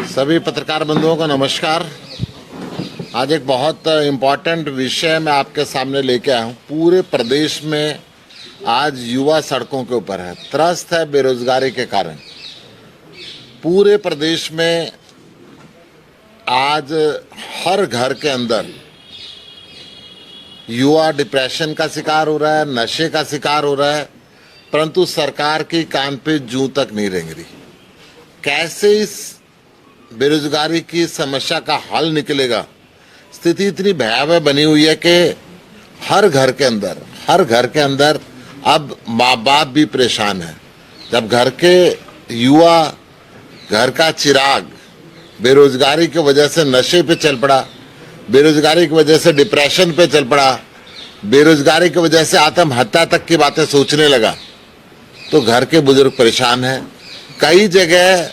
सभी पत्रकार बंधुओं को नमस्कार। आज एक बहुत इम्पोर्टेंट विषय मैं आपके सामने लेके आया हूँ। पूरे प्रदेश में आज युवा सड़कों के ऊपर है, त्रस्त है बेरोजगारी के कारण। पूरे प्रदेश में आज हर घर के अंदर युवा डिप्रेशन का शिकार हो रहा है, नशे का शिकार हो रहा है, परंतु सरकार की कान पे जूं तक नहीं रेंग रही। कैसे इस बेरोजगारी की समस्या का हल निकलेगा? स्थिति इतनी भयावह बनी हुई है कि हर घर के अंदर अब माँ बाप भी परेशान है। जब घर के युवा, घर का चिराग बेरोजगारी की वजह से नशे पे चल पड़ा, बेरोजगारी की वजह से डिप्रेशन पे चल पड़ा, बेरोजगारी की वजह से आत्महत्या तक की बातें सोचने लगा, तो घर के बुजुर्ग परेशान हैं। कई जगह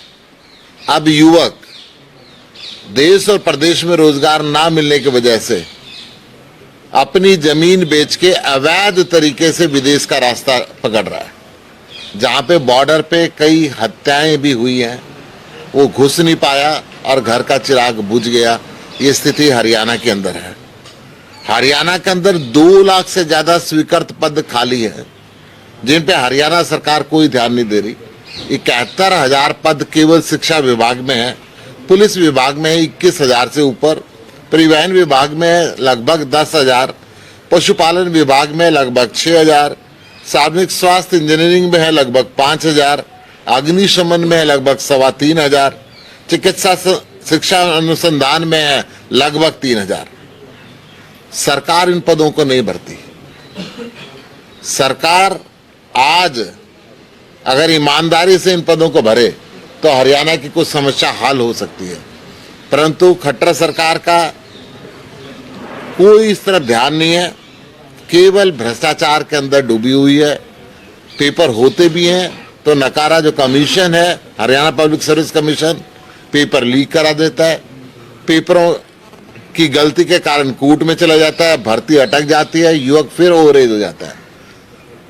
अब युवक देश और प्रदेश में रोजगार ना मिलने की वजह से अपनी जमीन बेच के अवैध तरीके से विदेश का रास्ता पकड़ रहा है। जहां पे बॉर्डर पे कई हत्याएं भी हुई हैं, वो घुस नहीं पाया और घर का चिराग बुझ गया। ये स्थिति हरियाणा के अंदर है। हरियाणा के अंदर 2 लाख से ज्यादा स्वीकृत पद खाली है, जिन पे हरियाणा सरकार कोई ध्यान नहीं दे रही। 71,000 पद केवल शिक्षा विभाग में है, पुलिस विभाग में है 21,000 से ऊपर, परिवहन विभाग में है लगभग 10,000, पशुपालन विभाग में लगभग 6,000, सार्वजनिक स्वास्थ्य इंजीनियरिंग में है लगभग 5,000, अग्निशमन में है लगभग 3,25,000, चिकित्सा शिक्षा अनुसंधान में है लगभग 3,000। सरकार इन पदों को नहीं भरती। सरकार आज अगर ईमानदारी से इन पदों को भरे तो हरियाणा की कुछ समस्या हल हो सकती है, परंतु खट्टर सरकार का कोई इस तरफ ध्यान नहीं है। केवल भ्रष्टाचार के अंदर डूबी हुई है। पेपर होते भी हैं तो नकारा जो कमीशन है, Haryana public service commission, paper leak करा देता है। पेपरों की गलती के कारण कूट में चला जाता है, भर्ती अटक जाती है, युवक फिर ओवरेज हो जाता है।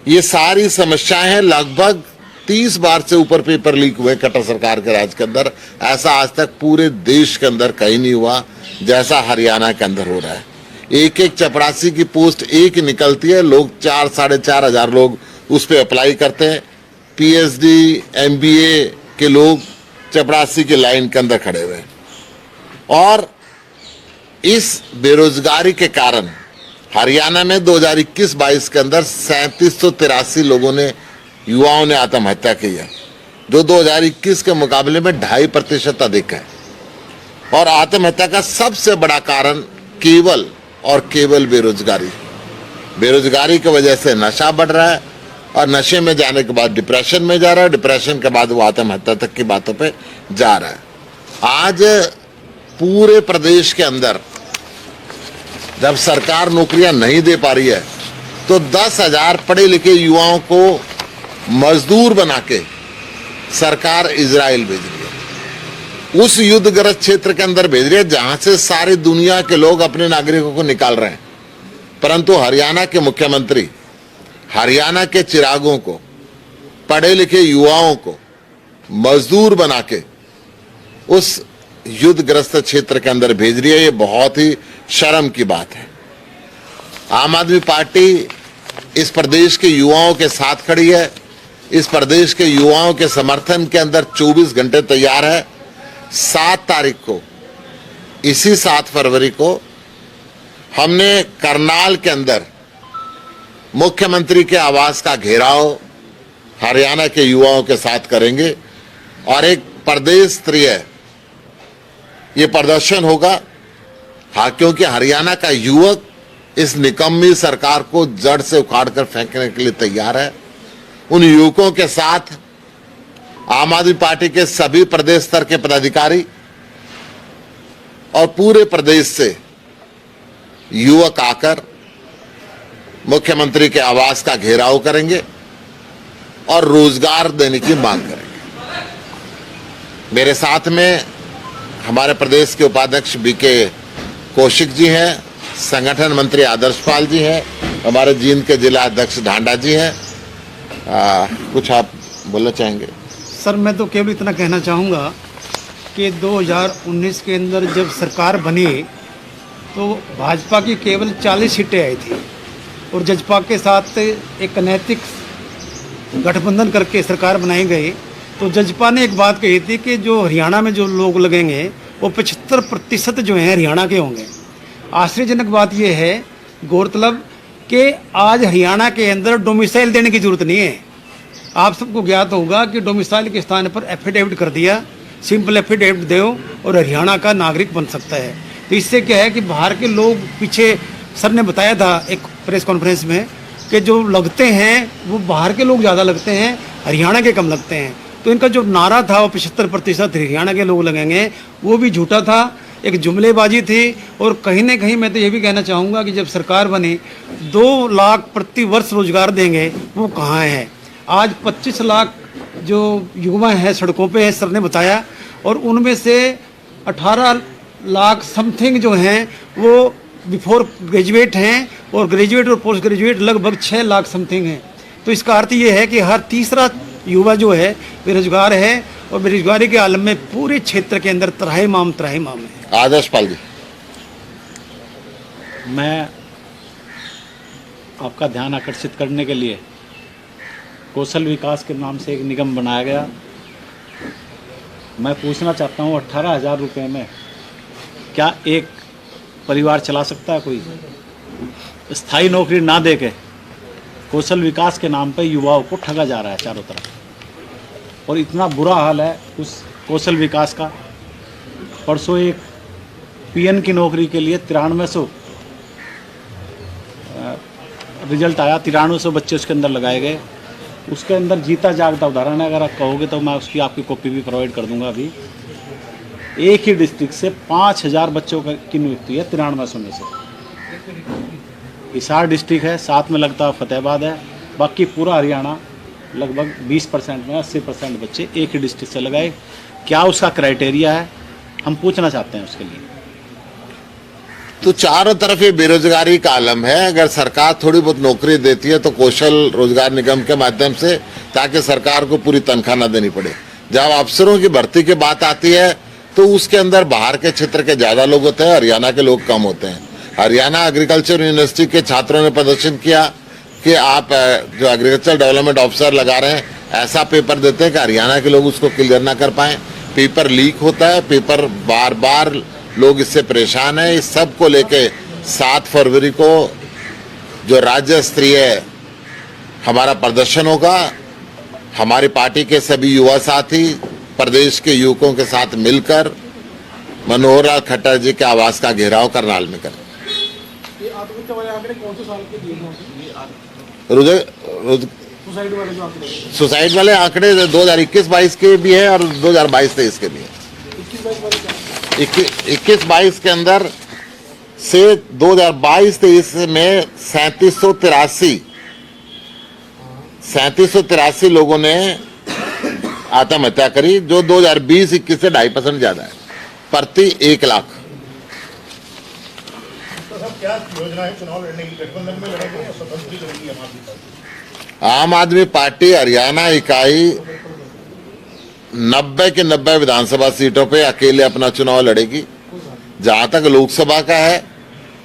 ये सारी समस्याएं हैं। लगभग 30 बार से ऊपर पेपर लीक हुए खट्टर सरकार के राज के अंदर। ऐसा आज तक पूरे देश के अंदर कहीं नहीं हुआ जैसा हरियाणा के अंदर हो रहा है। एक चपरासी की पोस्ट एक निकलती है, लोग 4-4,500 लोग उस पर अप्लाई करते हैं। पीएचडी MBA के लोग चपरासी की लाइन के अंदर खड़े हुए हैं। और इस बेरोजगारी के कारण हरियाणा में 2021-22 के अंदर 3783 लोगों ने, युवाओं ने आत्महत्या की है, जो 2021 के मुकाबले में 2.5% अधिक है। और आत्महत्या का सबसे बड़ा कारण केवल और केवल बेरोजगारी की वजह से नशा बढ़ रहा है, और नशे में जाने के बाद डिप्रेशन में जा रहा है, डिप्रेशन के बाद वो आत्महत्या तक की बातों पे जा रहा है। आज पूरे प्रदेश के अंदर जब सरकार नौकरियां नहीं दे पा रही है तो 10,000 पढ़े लिखे युवाओं को मजदूर बना के सरकार इजराइल भेज रही है। उस युद्धग्रस्त क्षेत्र के अंदर भेज रही है जहां से सारी दुनिया के लोग अपने नागरिकों को निकाल रहे हैं। परंतु हरियाणा के मुख्यमंत्री हरियाणा के चिरागों को, पढ़े लिखे युवाओं को मजदूर बना के उस युद्धग्रस्त क्षेत्र के अंदर भेज रही है। ये बहुत ही शर्म की बात है। आम आदमी पार्टी इस प्रदेश के युवाओं के साथ खड़ी है। इस प्रदेश के युवाओं के समर्थन के अंदर 24 घंटे तैयार है। 7 तारीख को, इसी 7 फरवरी को हमने करनाल के अंदर मुख्यमंत्री के आवास का घेराव हरियाणा के युवाओं के साथ करेंगे और एक प्रदेश स्तरीय ये प्रदर्शन होगा। हाँ, क्योंकि हरियाणा का युवक इस निकम्मी सरकार को जड़ से उखाड़ कर फेंकने के लिए तैयार है। उन युवकों के साथ आम आदमी पार्टी के सभी प्रदेश स्तर के पदाधिकारी और पूरे प्रदेश से युवक आकर मुख्यमंत्री के आवास का घेराव करेंगे और रोजगार देने की मांग करेंगे। मेरे साथ में हमारे प्रदेश के उपाध्यक्ष BK कौशिक जी हैं, संगठन मंत्री आदर्शपाल जी हैं, हमारे जींद के जिला अध्यक्ष ढांडा जी हैं, कुछ आप बोलना चाहेंगे? सर मैं तो केवल इतना कहना चाहूँगा कि 2019 के अंदर जब सरकार बनी तो भाजपा की केवल 40 सीटें आई थी और जजपा के साथ एक अनैतिक गठबंधन करके सरकार बनाई गई। तो जजपा ने एक बात कही थी कि जो हरियाणा में जो लोग लगेंगे वो 75% जो हैं हरियाणा के होंगे। आश्चर्यजनक बात यह है, गौरतलब कि आज हरियाणा के अंदर डोमिसाइल देने की जरूरत नहीं है। आप सबको ज्ञात होगा कि डोमिसाइल के स्थान पर एफिडेविट कर दिया, सिंपल एफिडेविट दो और हरियाणा का नागरिक बन सकता है। तो इससे क्या है कि बाहर के लोग, पीछे सर ने बताया था एक प्रेस कॉन्फ्रेंस में कि जो लगते हैं वो बाहर के लोग ज़्यादा लगते हैं, हरियाणा के कम लगते हैं। तो इनका जो नारा था वो 75% हरियाणा के लोग लगेंगे, वो भी झूठा था, एक जुमलेबाजी थी। और कहीं ना कहीं मैं तो ये भी कहना चाहूँगा कि जब सरकार बनी 2 लाख प्रति वर्ष रोजगार देंगे, वो कहाँ है? आज 25 लाख जो युवा हैं सड़कों पे हैं, सर ने बताया, और उनमें से 18 लाख समथिंग जो हैं वो बिफोर ग्रेजुएट हैं और ग्रेजुएट और पोस्ट ग्रेजुएट लगभग 6 लाख समथिंग हैं। तो इसका अर्थ ये है कि हर तीसरा युवा जो है बेरोजगार है और बेरोजगारी के आलम में पूरे क्षेत्र के अंदर त्राहिमाम है। आदर्श पाल जी, मैं आपका ध्यान आकर्षित करने के लिए कौशल विकास के नाम से एक निगम बनाया गया। मैं पूछना चाहता हूँ 18,000 रुपये में क्या एक परिवार चला सकता है कोई? स्थायी नौकरी ना दे के कौशल विकास के नाम पे युवाओं को ठगा जा रहा है चारों तरफ, और इतना बुरा हाल है उस कौशल विकास का। परसों एक पीएन की नौकरी के लिए 9300 रिजल्ट आया, 9300 बच्चे उसके अंदर लगाए गए। उसके अंदर जीता जागता उदाहरण है, अगर आप कहोगे तो मैं उसकी आपकी कॉपी भी प्रोवाइड कर दूंगा। अभी एक ही डिस्ट्रिक्ट से 5000 बच्चों की नियुक्ति है 9300 में से। हिसार डिस्ट्रिक्ट है, साथ में लगता फतेहाबाद है, बाकी पूरा हरियाणा लगभग 20% में 80% बच्चे एक ही डिस्ट्रिक्ट से लगाए। क्या उसका क्राइटेरिया है, हम पूछना चाहते हैं उसके लिए। तो चारों तरफ ये बेरोजगारी का आलम है। अगर सरकार थोड़ी बहुत नौकरी देती है तो कौशल रोजगार निगम के माध्यम से, ताकि सरकार को पूरी तनख्वाह न देनी पड़े। जब अफसरों की भर्ती की बात आती है तो उसके अंदर बाहर के क्षेत्र के ज्यादा लोग होते हैं, हरियाणा के लोग कम होते हैं। हरियाणा एग्रीकल्चर यूनिवर्सिटी के छात्रों ने प्रदर्शन किया कि आप जो एग्रीकल्चर डेवलपमेंट ऑफिसर लगा रहे हैं, ऐसा पेपर देते हैं कि हरियाणा के लोग उसको क्लियर ना कर पाए। पेपर लीक होता है, पेपर बार बार लोग इससे परेशान हैं। इस सब को लेके 7 फरवरी को जो राज्य स्तरीय हमारा प्रदर्शन होगा, हमारी पार्टी के सभी युवा साथी प्रदेश के युवकों के साथ मिलकर मनोहर लाल खट्टर जी के आवास का घेराव करनाल में करें। सुसाइड वाले आंकड़े 2021-22 के भी है और 2022-23 के भी है। 21-22 के अंदर से 2022-23 में 3783 लोगों ने आत्महत्या करी, जो 2020-21 से 2.5% ज्यादा है प्रति 1 लाख। क्या योजना है चुनाव लड़ने की? गठबंधन में लड़ेंगे या स्वतंत्र लड़ेंगी आम आदमी पार्टी हरियाणा इकाई 90 के 90 विधानसभा सीटों पे अकेले अपना चुनाव लड़ेगी। जहां तक लोकसभा का है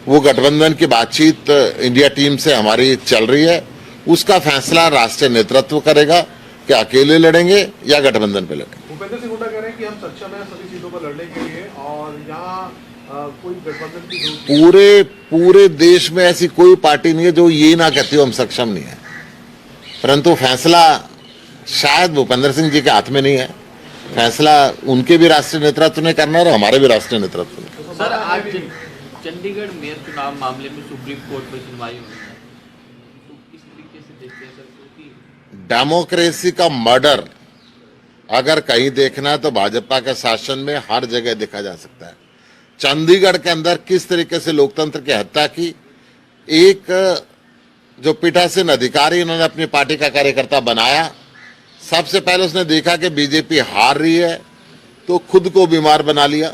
वो गठबंधन की बातचीत इंडिया टीम से हमारी चल रही है, उसका फैसला राष्ट्रीय नेतृत्व करेगा कि अकेले लड़ेंगे या गठबंधन पे लड़ेंगे। भूपेंद्र सिंह हुड्डा कह रहे हैं कि हम सक्षम हैं सभी सीटों पर लड़ने के लिए और यहाँ कोई गठबंधन की पूरे देश में ऐसी कोई पार्टी नहीं है जो ये ना कहती हो हम सक्षम नहीं है, परंतु फैसला शायद भूपेंद्र सिंह जी के हाथ में नहीं है। फैसला उनके भी राष्ट्रीय नेतृत्व ने करना है और हमारे भी राष्ट्रीय नेतृत्व ने। सर, आज चंडीगढ़ मेयर चुनाव मामले में सुप्रीम कोर्ट में सुनवाई हुई है, तो किस तरीके से देखते हैं सर? क्योंकि डेमोक्रेसी का मर्डर अगर कहीं देखना है तो भाजपा के शासन में हर जगह देखा जा सकता है। चंडीगढ़ के अंदर किस तरीके से लोकतंत्र की हत्या की, एक जो पीठासीन अधिकारी इन्होंने अपनी पार्टी का कार्यकर्ता बनाया, सबसे पहले उसने देखा कि बीजेपी हार रही है तो खुद को बीमार बना लिया।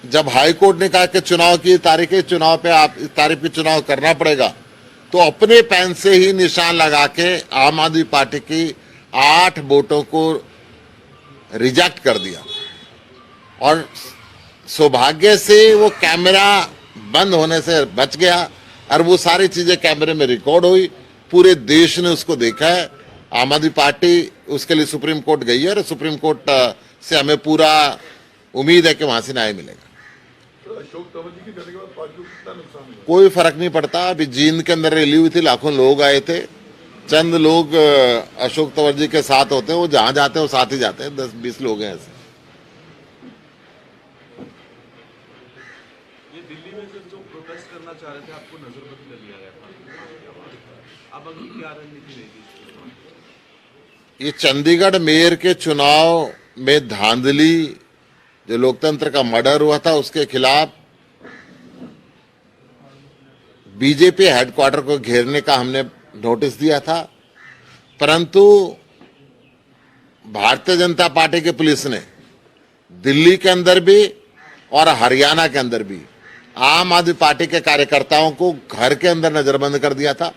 जब हाई कोर्ट ने कहा कि चुनाव की तारीख है, चुनाव पे आप इस तारीख पे चुनाव करना पड़ेगा, तो अपने पेन से ही निशान लगा के आम आदमी पार्टी की 8 वोटों को रिजेक्ट कर दिया। और सौभाग्य से वो कैमरा बंद होने से बच गया और वो सारी चीजें कैमरे में रिकॉर्ड हुई, पूरे देश ने उसको देखा है। आम आदमी पार्टी उसके लिए सुप्रीम कोर्ट गई है और सुप्रीम कोर्ट से हमें पूरा उम्मीद है कि वहां से न्याय मिलेगा। अशोक तंवर जी के जाने के बाद पार्टी को कितना नुकसान हुआ? कोई फर्क नहीं पड़ता। अभी जींद के अंदर रैली हुई थी, लाखों लोग आए थे। चंद लोग अशोक तंवर जी के साथ होते हैं, वो जहां जाते हैं वो साथ ही जाते हैं। 10-20 लोग हैं ऐसे। ये दिल्ली में जो प्रोटेस्ट करना चाह रहे थे, आपको नजरबंद कर लिया गया था। अब अगली क्या रणनीति रहेगी? ये चंडीगढ़ मेयर के चुनाव में धांधली, जो लोकतंत्र का मर्डर हुआ था, उसके खिलाफ बीजेपी हेडक्वार्टर को घेरने का हमने नोटिस दिया था, परंतु भारतीय जनता पार्टी की पुलिस ने दिल्ली के अंदर भी और हरियाणा के अंदर भी आम आदमी पार्टी के कार्यकर्ताओं को घर के अंदर नजरबंद कर दिया था।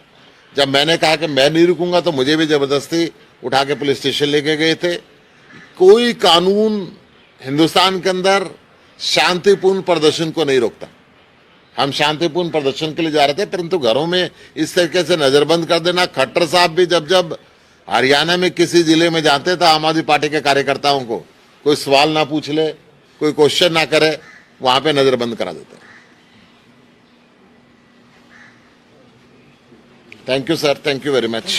जब मैंने कहा कि मैं नहीं रुकूंगा तो मुझे भी जबरदस्ती उठा के पुलिस स्टेशन लेके गए थे। कोई कानून हिंदुस्तान के अंदर शांतिपूर्ण प्रदर्शन को नहीं रोकता। हम शांतिपूर्ण प्रदर्शन के लिए जा रहे थे, परंतु घरों में इस तरीके से नजरबंद कर देना। खट्टर साहब भी जब हरियाणा में किसी जिले में जाते थे, आम आदमी पार्टी के कार्यकर्ताओं को कोई सवाल ना पूछ ले, कोई क्वेश्चन ना करे, वहां पे नजरबंद करा देते। Thank you sir, thank you very much.